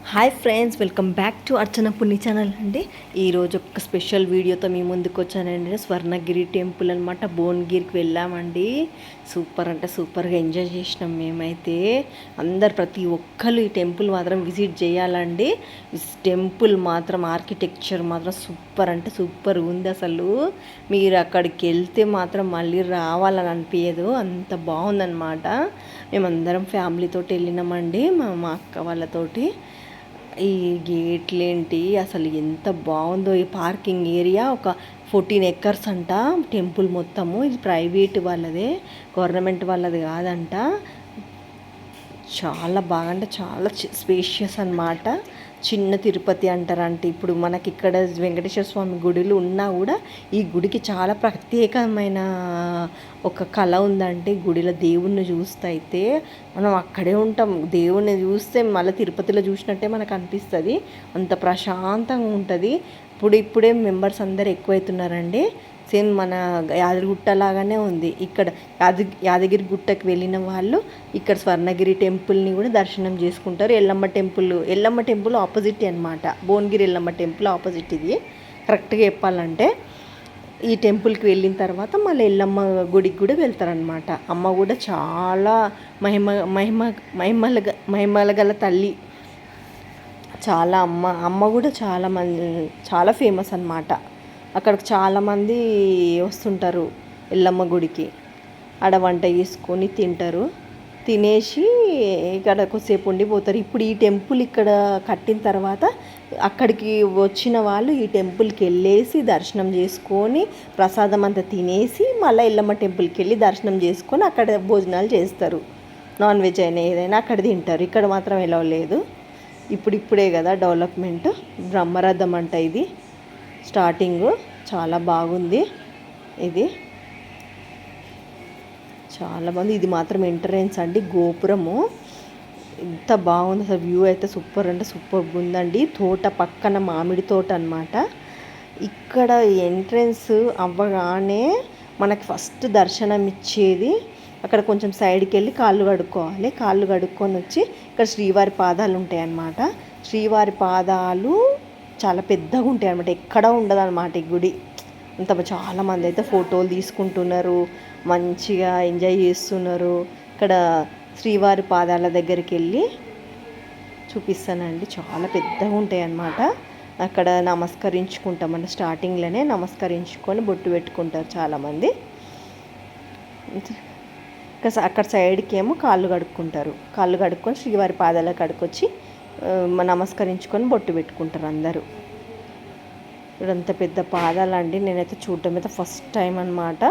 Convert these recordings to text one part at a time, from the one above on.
Hi friends, welcome back to Archana Punya channel అండి. ఈరోజు ఒక స్పెషల్ వీడియోతో మీ ముందుకు వచ్చానండి. స్వర్ణగిరి టెంపుల్ అనమాట. భువనగిరికి వెళ్ళామండి. సూపర్ అంటే సూపర్గా ఎంజాయ్ చేసినాం మేమైతే. ప్రతి ఒక్కరు ఈ టెంపుల్ మాత్రం విజిట్ చేయాలండి. టెంపుల్ మాత్రం ఆర్కిటెక్చర్ మాత్రం సూపర్ అంటే సూపర్ ఉంది. అసలు మీరు అక్కడికి వెళ్తే మాత్రం మళ్ళీ రావాలని అనిపించదు, అంత బాగుందన్నమాట. మేమందరం ఫ్యామిలీతో వెళ్ళినామండి, మా అక్క వాళ్ళతోటి. ఈ గేట్లేంటి అసలు ఎంత బాగుందో. ఈ పార్కింగ్ ఏరియా ఒక 14 ఎకర్స్ అంట టెంపుల్ మొత్తము. ఇది ప్రైవేట్ వాళ్ళదే, గవర్నమెంట్ వాళ్ళది కాదంట. చాలా బాగా అంటే చాలా స్పేషియస్ అనమాట. చిన్న తిరుపతి అంటారంటే ఇప్పుడు మనకి ఇక్కడ వెంకటేశ్వర స్వామి గుడిలు ఉన్నా కూడా ఈ గుడికి చాలా ప్రత్యేకమైన ఒక కళ ఉందంటే, గుడిలో దేవుణ్ణి చూస్తే అయితే మనం అక్కడే ఉంటాం. దేవుణ్ణి చూస్తే మళ్ళీ తిరుపతిలో చూసినట్టే మనకు అనిపిస్తుంది, అంత ప్రశాంతంగా ఉంటుంది. ఇప్పుడే మెంబర్స్ అందరు ఎక్కువైతున్నారండి. సేమ్ మన యాదగిరిగుట్ట లాగానే ఉంది. ఇక్కడ యాదగిరి గుట్టకి వెళ్ళిన వాళ్ళు ఇక్కడ స్వర్ణగిరి టెంపుల్ని కూడా దర్శనం చేసుకుంటారు. ఎల్లమ్మ టెంపుల్ ఆపోజిట్ అనమాట. భువనగిరి ఎల్లమ్మ టెంపుల్ ఆపోజిట్ ఇది, కరెక్ట్గా చెప్పాలంటే. ఈ టెంపుల్కి వెళ్ళిన తర్వాత మళ్ళీ ఎల్లమ్మ గుడికి కూడా వెళ్తారనమాట. అమ్మ కూడా చాలా మహిమల గల తల్లి. చాలా అమ్మ కూడా చాలా ఫేమస్ అనమాట. అక్కడికి చాలామంది వస్తుంటారు ఎల్లమ్మ గుడికి. ఆడ వంట చేసుకొని తింటారు, తినేసి ఇక్కడ కొద్దిసేపు ఉండిపోతారు. ఇప్పుడు ఈ టెంపుల్ ఇక్కడ కట్టిన తర్వాత అక్కడికి వచ్చిన వాళ్ళు ఈ టెంపుల్కి వెళ్ళేసి దర్శనం చేసుకొని ప్రసాదం అంతా తినేసి మళ్ళీ ఎల్లమ్మ టెంపుల్కి వెళ్ళి దర్శనం చేసుకొని అక్కడ భోజనాలు చేస్తారు. నాన్ వెజ్ అయినా ఏదైనా అక్కడ తింటారు. ఇక్కడ మాత్రం ఎలా లేదు. ఇప్పుడే కదా డెవలప్మెంట్. బ్రహ్మరథం అంట ఇది స్టార్టింగ్. చాలా బాగుంది ఇది, చాలా బాగుంది. ఇది మాత్రం ఎంట్రన్స్ అండి, గోపురము ఎంత బాగుంది అసలు. వ్యూ అయితే సూపర్ అంటే సూపర్ ఉందండి. తోట పక్కన మామిడి తోట అనమాట. ఇక్కడ ఎంట్రన్స్ అవ్వగానే మనకి ఫస్ట్ దర్శనం ఇచ్చేది అక్కడ కొంచెం సైడ్కి వెళ్ళి కాళ్ళు కడుక్కోవాలి. కాళ్ళు కడుక్కొని వచ్చి ఇక్కడ శ్రీవారి పాదాలు ఉంటాయి అన్నమాట. శ్రీవారి పాదాలు చాలా పెద్దగా ఉంటాయి అనమాట. ఎక్కడ ఉండదు అనమాట ఈ గుడి. చాలామంది అయితే ఫోటోలు తీసుకుంటున్నారు, మంచిగా ఎంజాయ్ చేస్తున్నారు. ఇక్కడ శ్రీవారి పాదాల దగ్గరికి వెళ్ళి చూపిస్తానండి. చాలా పెద్దగా ఉంటాయి అన్నమాట. అక్కడ నమస్కరించుకుంటాం. స్టార్టింగ్లోనే నమస్కరించుకొని బొట్టు పెట్టుకుంటారు చాలామంది. అక్కడ సైడ్కి ఏమో కాళ్ళు కడుక్కుంటారు. కాళ్ళు కడుక్కొని శ్రీవారి పాదాల కడుక్కొచ్చి నమస్కరించుకొని బొట్టు పెట్టుకుంటారు అందరూ. ఇదంత పెద్ద పాదాలు అండి, నేనైతే చూడటం అయితే ఫస్ట్ టైం అనమాట.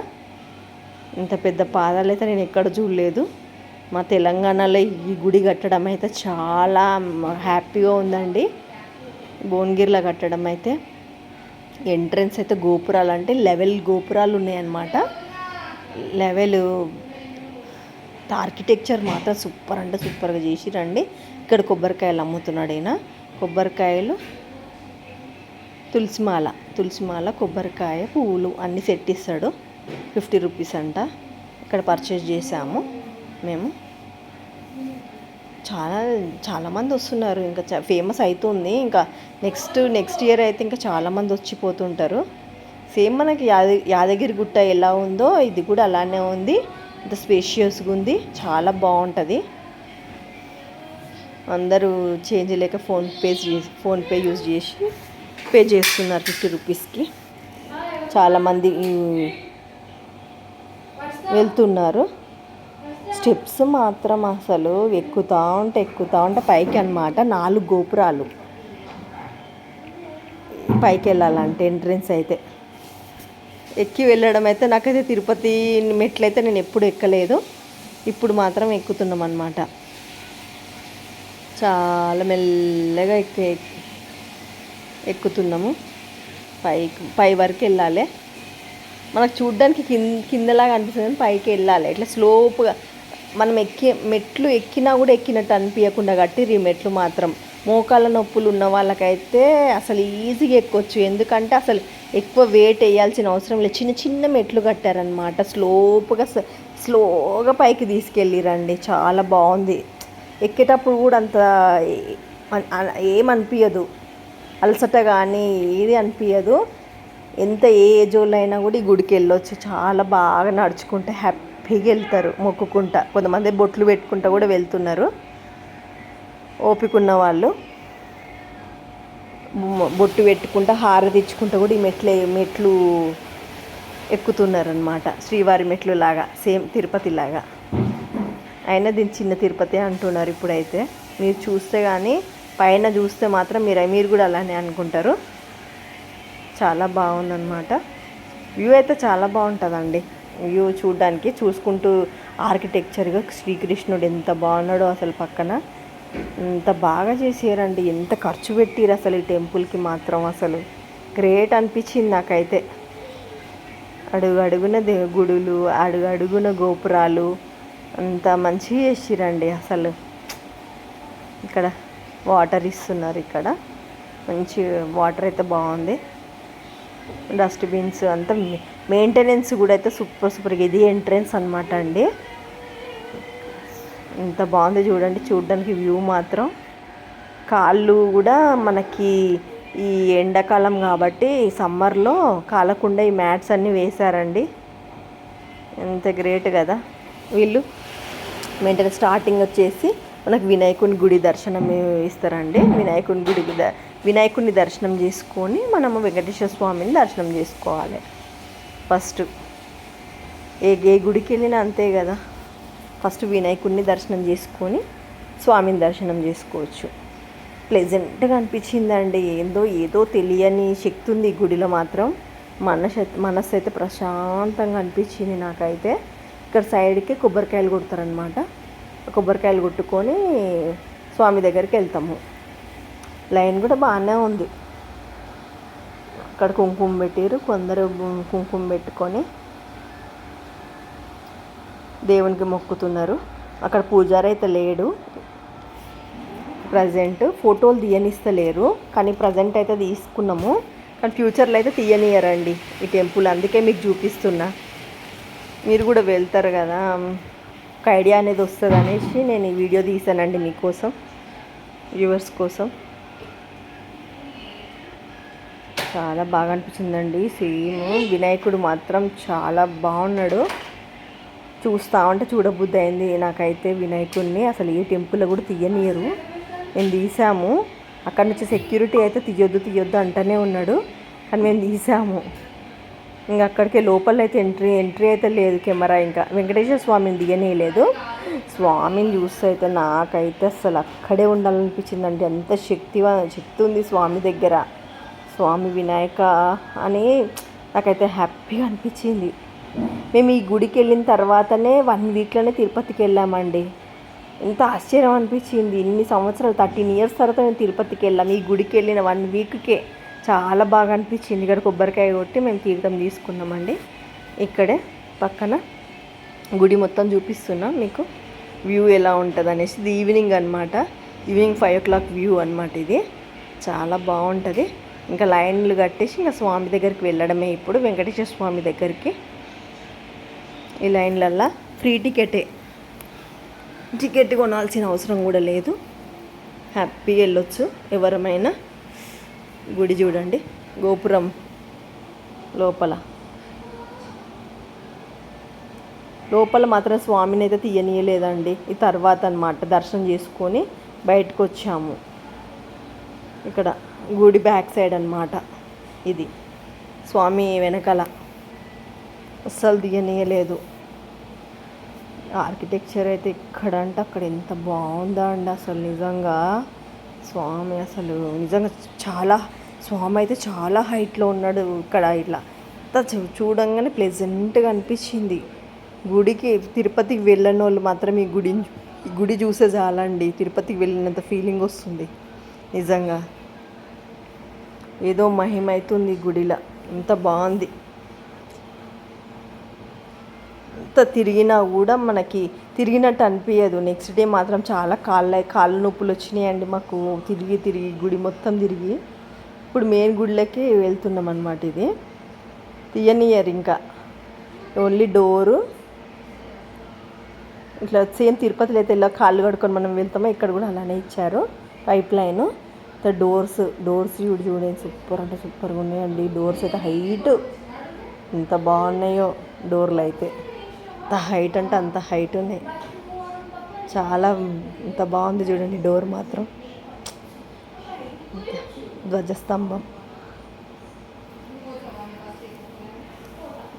ఇంత పెద్ద పాదాలు అయితే నేను ఎక్కడ చూడలేదు. మా తెలంగాణలో ఈ గుడి కట్టడం అయితే చాలా హ్యాపీగా ఉందండి. భువనగిరిలో కట్టడం అయితే. ఎంట్రన్స్ అయితే గోపురాలు అంటే 11 గోపురాలు ఉన్నాయన్నమాట. 11 ఆర్కిటెక్చర్ మాత్రం సూపర్ అంటే సూపర్గా చేసిరండి. ఇక్కడ కొబ్బరికాయలు అమ్ముతున్నాడు ఈయన. కొబ్బరికాయలు, తులసిమాల, కొబ్బరికాయ, పువ్వులు అన్నీ సెట్ ఇస్తాడు. 50 రూపీస్ అంట. ఇక్కడ పర్చేజ్ చేసాము మేము. చాలామంది వస్తున్నారు. ఇంకా ఫేమస్ అవుతుంది. ఇంకా నెక్స్ట్ ఇయర్ అయితే ఇంకా చాలామంది వచ్చిపోతుంటారు. సేమ్ మనకి యాదగిరి గుట్ట ఎలా ఉందో ఇది కూడా అలానే ఉంది. ఇంత స్పేషియస్గా ఉంది, చాలా బాగుంటుంది. అందరూ చేంజ్ లేక ఫోన్పే యూజ్ చేసి పే చేస్తున్నారు 50 రూపీస్కి. చాలామంది వెళ్తున్నారు. స్టెప్స్ మాత్రం అసలు ఎక్కుతూ ఉంటే పైకి అనమాట. 4 గోపురాలు పైకి వెళ్ళాలంటే ఎంట్రన్స్ అయితే ఎక్కి వెళ్ళడం అయితే. నాకైతే తిరుపతి మెట్లయితే నేను ఎప్పుడు ఎక్కలేదు, ఇప్పుడు మాత్రం ఎక్కుతున్నాం అన్నమాట. చాలా మెల్లగా ఎక్కుతున్నాము. పై వరకు వెళ్ళాలి. మనకు చూడ్డానికి కిందలాగా అనిపిస్తుంది కానీ పైకి వెళ్ళాలి. ఇట్లా స్లోప్గా మనం మెట్లు ఎక్కినా కూడా ఎక్కినట్టు అనిపించకుండా కట్టిర్రు ఈ మెట్లు మాత్రం. మోకాళ్ళ నొప్పులు ఉన్న వాళ్ళకైతే అసలు ఈజీగా ఎక్కొచ్చు. ఎందుకంటే అసలు ఎక్కువ వెయిట్ వేయాల్సిన అవసరం లేదు. చిన్న మెట్లు కట్టారనమాట. స్లోగా పైకి తీసుకెళ్ళిరండి. చాలా బాగుంది. ఎక్కేటప్పుడు కూడా అంత ఏమనిపించదు, అలసట కానీ ఏది అనిపించదు. ఎంత ఏ ఏజ్ వాళ్ళు అయినా కూడా ఈ గుడికి వెళ్ళొచ్చు. చాలా బాగా నడుచుకుంటే హ్యాపీగా వెళ్తారు మొక్కుకుంటా. కొంతమంది బొట్లు పెట్టుకుంటా కూడా వెళ్తున్నారు. ఓపిక ఉన్న వాళ్ళు బొట్టు పెట్టుకుంటా హారతి ఇచ్చుకుంటా కూడా ఈ మెట్లు ఎక్కుతున్నారనమాట. శ్రీవారి మెట్లు లాగా, సేమ్ తిరుపతి లాగా. అయినా దీన్ని చిన్న తిరుపతి అంటున్నారు ఇప్పుడైతే. మీరు చూస్తే కానీ పైన చూస్తే మాత్రం మీరు కూడా అలానే అనుకుంటారు. చాలా బాగుందన్నమాట. వ్యూ అయితే చాలా బాగుంటుందండి. వ్యూ చూడడానికి, చూసుకుంటూ ఆర్కిటెక్చర్గా శ్రీకృష్ణుడు ఎంత బాగున్నాడో అసలు పక్కన. ఎంత బాగా చేసారండి, ఎంత ఖర్చు పెట్టిరు అసలు ఈ టెంపుల్కి మాత్రం. అసలు గ్రేట్ అనిపించింది నాకైతే. అడుగున గుడులు, అడుగున గోపురాలు అంత మంచిగా చేసిరండి అసలు. ఇక్కడ వాటర్ ఇస్తున్నారు. ఇక్కడ మంచి వాటర్ అయితే బాగుంది. డస్ట్బిన్స్ అంతా మెయింటెనెన్స్ కూడా అయితే సూపర్గా. ఇది ఎంట్రన్స్ అనమాట అండి. ఎంత బాగుంది చూడండి. చూడడానికి వ్యూ మాత్రం. కాళ్ళు కూడా మనకి ఈ ఎండాకాలం కాబట్టి సమ్మర్లో కాలకుండా ఈ మ్యాట్స్ అన్నీ వేశారండి. ఎంత గ్రేట్ కదా వీళ్ళు. వెంటనే స్టార్టింగ్ వచ్చేసి మనకు వినాయకుని గుడి దర్శనం ఇస్తారండి. వినాయకుడిని దర్శనం చేసుకొని మనము వెంకటేశ్వర స్వామిని దర్శనం చేసుకోవాలి ఫస్ట్. ఏ గుడికి వెళ్ళినా అంతే కదా. ఫస్ట్ వినాయకుడిని దర్శనం చేసుకొని స్వామిని దర్శనం చేసుకోవచ్చు. ప్లెజెంట్గా అనిపించిందండి. ఏదో తెలియని శక్తి ఉంది ఈ గుడిలో మాత్రం. మనస్సు అయితే ప్రశాంతంగా అనిపించింది నాకైతే. ఇక్కడ సైడ్కి కొబ్బరికాయలు కొడతారనమాట. కొబ్బరికాయలు కొట్టుకొని స్వామి దగ్గరికి వెళ్తాము. లైన్ కూడా బాగానే ఉంది. అక్కడ కుంకుమ పెట్టారు. కొందరు కుంకుమ పెట్టుకొని దేవునికి మొక్కుతున్నారు. అక్కడ పూజారి అయితే లేడు ప్రజెంట్. ఫోటోలు తీయనిస్తలేరు కానీ ప్రజెంట్ అయితే తీసుకున్నాము. కానీ ఫ్యూచర్లో అయితే తీయనియరండి ఈ టెంపుల్. అందుకే మీకు చూపిస్తున్నా. మీరు కూడా వెళ్తారు కదా, ఒక ఐడియా అనేది వస్తుంది అనేసి నేను ఈ వీడియో తీసానండి మీకోసం, వ్యూవర్స్ కోసం. చాలా బాగా అనిపించిందండి. సేమ్ వినాయకుడు మాత్రం చాలా బాగున్నాడు. చూస్తూ ఉంటే చూడబుద్ధి అయింది నాకైతే వినాయకుడిని. అసలు ఏ టెంపుల్లో కూడా తీయనియరు. మేము తీసాము. అక్కడ నుంచి సెక్యూరిటీ అయితే తీయొద్దు అంటూనే ఉన్నాడు. కానీ మేము తీసాము. ఇంకా అక్కడికి లోపల అయితే ఎంట్రీ అయితే లేదు కెమెరా. ఇంకా వెంకటేశ్వర స్వామిని తీయనీయలేదు. స్వామిని చూస్తే అయితే నాకైతే అసలు అక్కడే ఉండాలనిపించిందండి. అంత శక్తి ఉంది స్వామి దగ్గర. స్వామి వినాయక అని నాకైతే హ్యాపీగా అనిపించింది. మేము ఈ గుడికి వెళ్ళిన తర్వాతనే 1 వీక్లోనే తిరుపతికి వెళ్ళామండి. ఎంత ఆశ్చర్యం అనిపించింది. ఇన్ని సంవత్సరాలు 13 ఇయర్స్ తర్వాత మేము తిరుపతికి వెళ్ళాము. ఈ గుడికి వెళ్ళిన 1 వీక్కే చాలా బాగా అనిపించింది. ఇక్కడ కొబ్బరికాయ కొట్టి మేము తీర్థం తీసుకున్నామండి. ఇక్కడే పక్కన గుడి మొత్తం చూపిస్తున్నా మీకు వ్యూ ఎలా ఉంటుంది అనేసి. ఇది ఈవినింగ్ అనమాట. ఈవినింగ్ 5 o'clock వ్యూ అనమాట ఇది. చాలా బాగుంటుంది. ఇంకా లైన్లు కట్టేసి ఇంకా స్వామి దగ్గరికి వెళ్ళడమే. ఇప్పుడు వెంకటేశ్వర స్వామి దగ్గరికి ఈ లైన్లల్లో ఫ్రీ టికెట్ కొనాల్సిన అవసరం కూడా లేదు. హ్యాపీగా వెళ్ళొచ్చు ఎవరమైనా. గుడి చూడండి, గోపురం లోపల మాత్రం స్వామిని అయితే తీయనీయలేదండి. ఈ తర్వాత అన్నమాట దర్శనం చేసుకొని బయటకు వచ్చాము. ఇక్కడ గుడి బ్యాక్ సైడ్ అన్నమాట ఇది. స్వామి వెనకాల అస్సలు తీయనీయలేదు. ఆర్కిటెక్చర్ అయితే ఎక్కడంటే అక్కడ ఎంత బాగుందా అండి అసలు. నిజంగా స్వామి అసలు నిజంగా స్వామి అయితే చాలా హైట్లో ఉన్నాడు. ఇక్కడ ఇట్లా చూడంగానే ప్లెజెంట్గా అనిపించింది. గుడికి తిరుపతికి వెళ్ళని వాళ్ళు మాత్రం ఈ గుడి చూసే చాలండి. తిరుపతికి వెళ్ళినంత ఫీలింగ్ వస్తుంది నిజంగా. ఏదో మహిమ అవుతుంది గుడిలో. ఎంత బాగుంది. ఎంత తిరిగినా కూడా మనకి తిరిగినట్టు అనిపించదు. నెక్స్ట్ డే మాత్రం చాలా కాళ్ళ నొప్పులు వచ్చినాయండి మాకు. తిరిగి గుడి మొత్తం తిరిగి ఇప్పుడు మెయిన్ గుడిలోకి వెళ్తున్నాం అన్నమాట. ఇది తీయనియర్ ఇంకా ఓన్లీ డోరు. ఇట్లా సేమ్ తిరుపతిలో అయితే ఇలా కాళ్ళు కడుక్కొని మనం వెళ్తామో ఇక్కడ కూడా అలానే ఇచ్చారు. Pipe line. డోర్స్ చూడండి సూపర్ అంటే సూపర్గా ఉన్నాయండి. డోర్స్ అయితే హైట్ ఎంత బాగున్నాయో. డోర్లు అయితే అంత హైట్ అంటే అంత హైట్ ఉన్నాయి. చాలా ఎంత బాగుంది చూడండి డోర్ మాత్రం. ధ్వజస్తంభం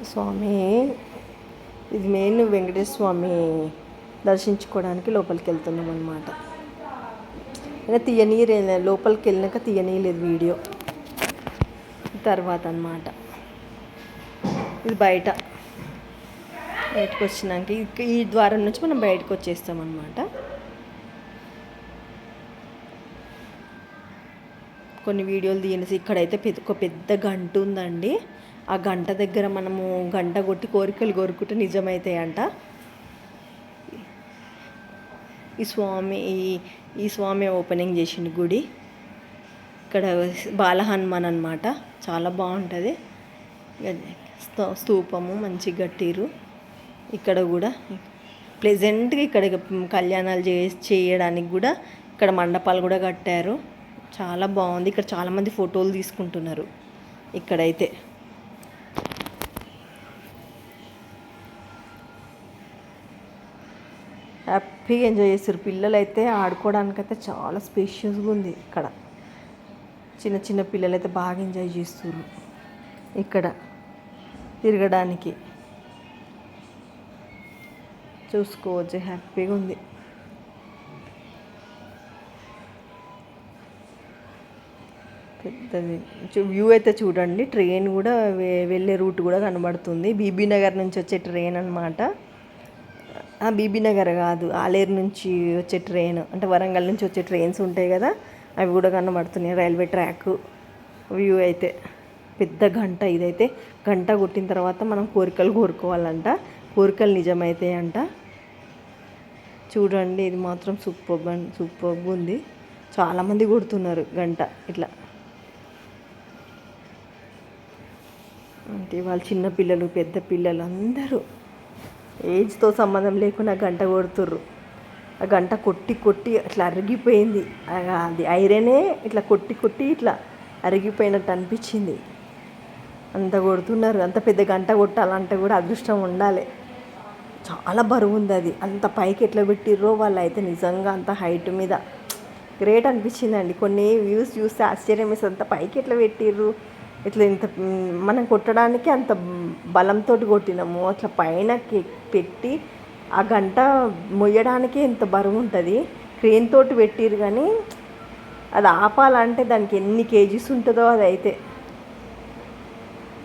స్వామి, ఇది మెయిన్ వెంకటేశ్వర స్వామి దర్శించుకోవడానికి లోపలికి వెళ్తున్నాం అనమాట. అయినా లోపలికి వెళ్ళినాక తీయనీయలేదు వీడియో తర్వాత అనమాట. ఇది బయటకు వచ్చినాక ఈ ద్వారం నుంచి మనం బయటకు వచ్చేస్తాం అనమాట. కొన్ని వీడియోలు తీయనేసి ఇక్కడైతే ఒక పెద్ద గంట ఉందండి. ఆ గంట దగ్గర మనము గంట కొట్టి కోరికలు కోరుకుంటే నిజమవుతాయంట. ఈ స్వామి ఓపెనింగ్ చేసిండు గుడి. ఇక్కడ బాల హనుమాన్ అనమాట. చాలా బాగుంటుంది. స్తూపము మంచిగా కట్టిరు. ఇక్కడ కూడా ప్లెజెంట్గా ఇక్కడ కళ్యాణాలు చేయడానికి కూడా ఇక్కడ మండపాలు కూడా కట్టారు. చాలా బాగుంది. ఇక్కడ చాలామంది ఫోటోలు తీసుకుంటున్నారు. ఇక్కడైతే హ్యాపీగా ఎంజాయ్ చేస్తారు. పిల్లలు అయితే ఆడుకోవడానికైతే చాలా స్పేషియస్గా ఉంది. ఇక్కడ చిన్న చిన్న పిల్లలు అయితే బాగా ఎంజాయ్ చేస్తారు. ఇక్కడ తిరగడానికి చూసుకోవచ్చు, హ్యాపీగా ఉంది. పెద్దది వ్యూ అయితే చూడండి. ట్రైన్ కూడా వెళ్ళే రూట్ కూడా కనబడుతుంది. బీబీ నగర్ నుంచి వచ్చే ట్రైన్ అనమాట. బీబీ నగర్ కాదు, ఆలేరు నుంచి వచ్చే ట్రైన్, అంటే వరంగల్ నుంచి వచ్చే ట్రైన్స్ ఉంటాయి కదా, అవి కూడా కనబడుతున్నాయి. రైల్వే ట్రాక్ వ్యూ అయితే పెద్ద గంట. ఇదైతే గంట కొట్టిన తర్వాత మనం కోరికలు కోరుకోవాలంట. కోరికలు నిజమవుతాయి అంట. చూడండి, ఇది మాత్రం సూపర్గా ఉంది. చాలామంది కొడుతున్నారు గంట ఇట్లా. అంటే వాళ్ళు చిన్నపిల్లలు, పెద్ద పిల్లలు అందరూ ఏజ్తో సంబంధం లేకుండా గంట కొడుతుర్రు. ఆ గంట కొట్టి అట్లా అరిగిపోయింది. అది ఐరనే ఇట్లా కొట్టి ఇట్లా అరిగిపోయినట్టు అనిపించింది. అంత కొడుతున్నారు. అంత పెద్ద గంట కొట్టాలంటే కూడా అదృష్టం ఉండాలి. చాలా బరువు ఉంది అది. అంత పైకి ఎట్లా పెట్టిర్రో వాళ్ళు అయితే నిజంగా అంత హైట్ మీద గ్రేట్ అనిపించిందండి. కొన్ని వ్యూస్ చూస్తే ఆశ్చర్యం వేసి అంత పైకి ఎట్లా పెట్టిర్రు, ఇట్లా ఇంత మనం కొట్టడానికి అంత బలంతో కొట్టినాము. అట్లా పైన పెట్టి ఆ గంట మొయ్యడానికి ఎంత బరువు ఉంటుంది. క్రేన్ తోటి పెట్టిరు కానీ అది ఆపాలంటే దానికి ఎన్ని కేజీస్ ఉంటుందో, అది అయితే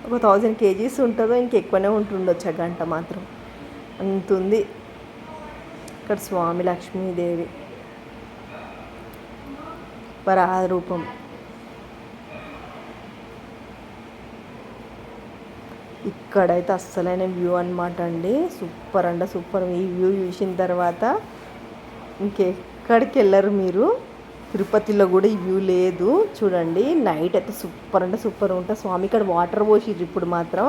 ఒక 1000 kgs ఉంటుందో, ఇంకెక్కువనే ఉంటుండొచ్చు ఆ గంట మాత్రం. అంత ఉంది. ఇక్కడ స్వామి లక్ష్మీదేవి వరాహ రూపం. ఇక్కడైతే అస్సలైన వ్యూ అనమాట అండి. సూపర్ అంటే సూపర్. ఈ వ్యూ చూసిన తర్వాత ఇంకెక్కడికి వెళ్ళరు మీరు. తిరుపతిలో కూడా ఈ వ్యూ లేదు చూడండి. నైట్ అయితే సూపర్ అంటే సూపర్ ఉంటుంది. స్వామి ఇక్కడ వాటర్ పోసిర్రు ఇప్పుడు మాత్రం.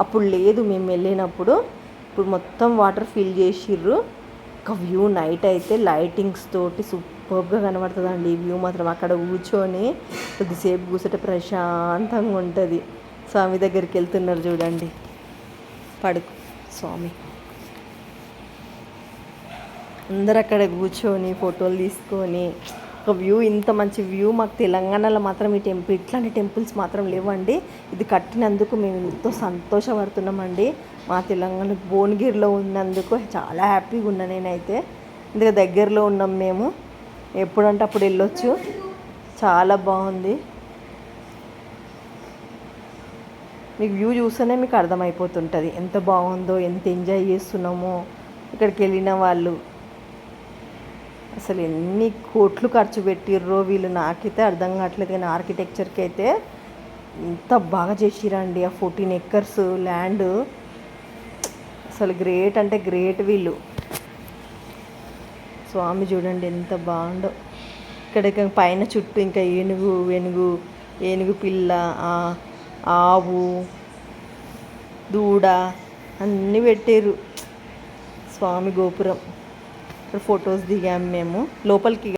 అప్పుడు లేదు మేము వెళ్ళినప్పుడు. ఇప్పుడు మొత్తం వాటర్ ఫిల్ చేసిర్రు. ఒక వ్యూ నైట్ అయితే లైటింగ్స్ తోటి సూపర్గా కనబడుతుందండి. ఈ వ్యూ మాత్రం అక్కడ కూర్చొని కొద్దిసేపు కూర్చుంటే ప్రశాంతంగా ఉంటుంది. స్వామి దగ్గరికి వెళ్తున్నారు చూడండి. స్వామి అందరు అక్కడ కూర్చొని ఫోటోలు తీసుకొని ఒక వ్యూ. ఇంత మంచి వ్యూ మాకు తెలంగాణలో మాత్రం ఇట్లాంటి టెంపుల్స్ మాత్రం లేవండి. ఇది కట్టినందుకు మేము ఎంతో సంతోషపడుతున్నామండి. మా తెలంగాణ భువనగిరిలో ఉన్నందుకు చాలా హ్యాపీగా ఉన్నా నేనైతే. ఇందుకు దగ్గరలో ఉన్నాం మేము. ఎప్పుడంటే అప్పుడు వెళ్ళొచ్చు. చాలా బాగుంది. మీకు వ్యూ చూస్తేనే మీకు అర్థమైపోతుంటుంది ఎంత బాగుందో, ఎంత ఎంజాయ్ చేస్తున్నామో ఇక్కడికి వెళ్ళిన వాళ్ళు. అసలు ఎన్ని కోట్లు ఖర్చు పెట్టిర్రో వీళ్ళు నాకైతే అర్థం కావట్లేదు. కానీ ఆర్కిటెక్చర్కి అయితే ఎంత బాగా చేసిరండి. ఆ 14 acres ల్యాండ్ అసలు గ్రేట్ అంటే గ్రేట్ వీళ్ళు. స్వామి చూడండి ఎంత బాగుండో. ఇక్కడ పైన చుట్టూ ఇంకా ఏనుగు పిల్ల, ఆవు, దూడ అన్నీ పెట్టారు. స్వామి గోపురం. ఇక్కడ ఫొటోస్ దిగాము మేము లోపలికి.